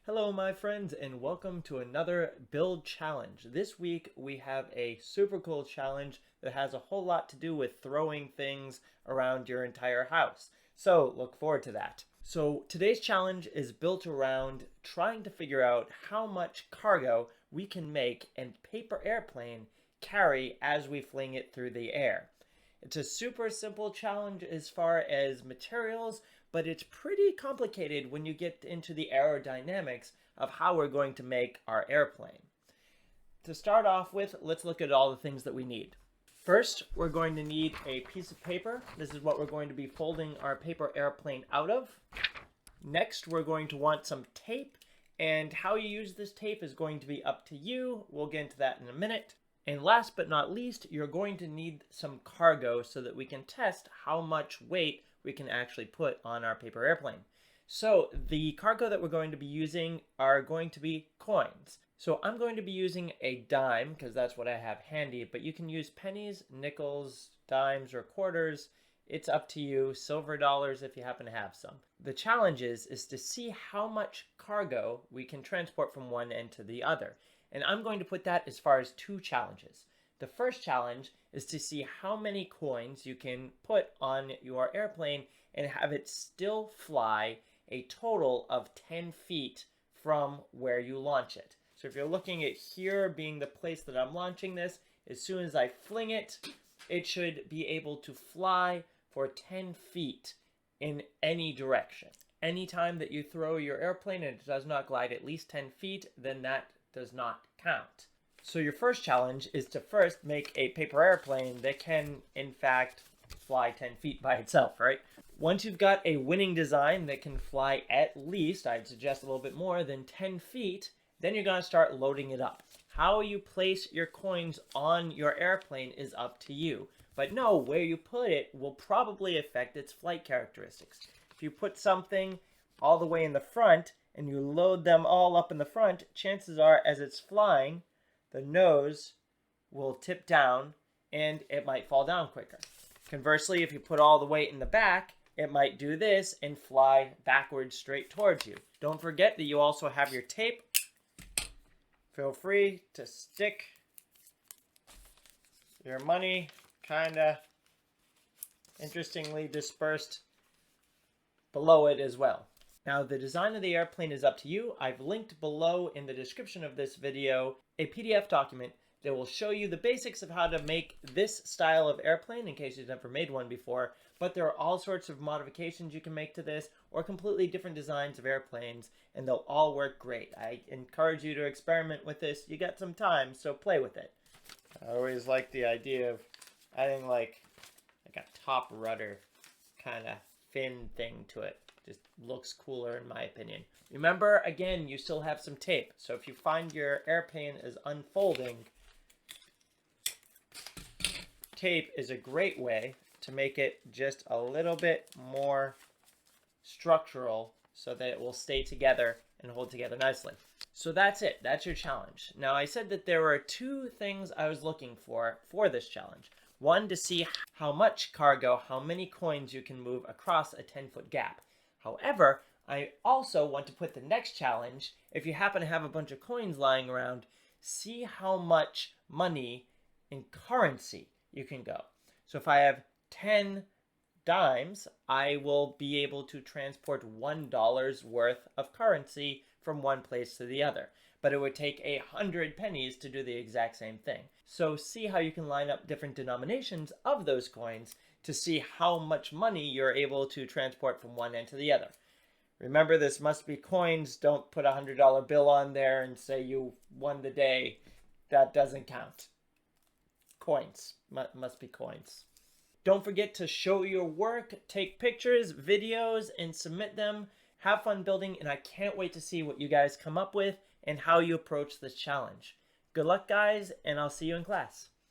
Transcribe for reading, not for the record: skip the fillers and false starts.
Hello my friends and welcome to another build challenge. This week we have a super cool challenge that has a whole lot to do with throwing things around your entire house. So look forward to that. So today's challenge is built around trying to figure out how much cargo we can make a paper airplane carry as we fling it through the air. It's a super simple challenge as far as materials, but it's pretty complicated when you get into the aerodynamics of how we're going to make our airplane. To start off with, let's look at all the things that we need. First, we're going to need a piece of paper. This is what we're going to be folding our paper airplane out of. Next, we're going to want some tape, and how you use this tape is going to be up to you. We'll get into that in a minute. And last but not least, you're going to need some cargo so that we can test how much weight we can actually put on our paper airplane. So the cargo that we're going to be using are going to be coins. So I'm going to be using a dime because that's what I have handy, but you can use pennies, nickels, dimes, or quarters. It's up to you. Silver dollars if you happen to have some. The challenge is to see how much cargo we can transport from one end to the other. And I'm going to put that as far as two challenges. The first challenge is to see how many coins you can put on your airplane and have it still fly a total of 10 feet from where you launch it. So if you're looking at here being the place that I'm launching this, as soon as I fling it, it should be able to fly for 10 feet in any direction. Anytime that you throw your airplane and it does not glide at least 10 feet, then that does not count. So your first challenge is to first make a paper airplane that can, in fact, fly 10 feet by itself, right? Once you've got a winning design that can fly at least, I'd suggest a little bit more than 10 feet, then you're going to start loading it up. How you place your coins on your airplane is up to you. But know where you put it will probably affect its flight characteristics. If you put something all the way in the front, and you load them all up in the front, chances are as it's flying, the nose will tip down and it might fall down quicker. Conversely, if you put all the weight in the back, it might do this and fly backwards straight towards you. Don't forget that you also have your tape. Feel free to stick your money kind of interestingly dispersed below it as well. Now, the design of the airplane is up to you. I've linked below in the description of this video a PDF document that will show you the basics of how to make this style of airplane in case you've never made one before. But there are all sorts of modifications you can make to this or completely different designs of airplanes, and they'll all work great. I encourage you to experiment with this. You got some time, so play with it. I always like the idea of adding like a top rudder kind of fin thing to it. Just looks cooler in my opinion. Remember, again, you still have some tape. So if you find your airplane is unfolding, tape is a great way to make it just a little bit more structural so that it will stay together and hold together nicely. So that's it. That's your challenge. Now, I said that there were two things I was looking for this challenge. One, to see how much cargo, how many coins you can move across a 10-foot gap. However, I also want to put the next challenge, if you happen to have a bunch of coins lying around, see how much money in currency you can go. So if I have 10 dimes, I will be able to transport $1 worth of currency from one place to the other. But it would take 100 pennies to do the exact same thing. So see how you can line up different denominations of those coins to see how much money you're able to transport from one end to the other. Remember, this must be coins. Don't put a $100 bill on there and say you won the day. That doesn't count. Coins. Must be coins. Don't forget to show your work, take pictures, videos, and submit them. Have fun building, and I can't wait to see what you guys come up with and how you approach this challenge. Good luck, guys, and I'll see you in class.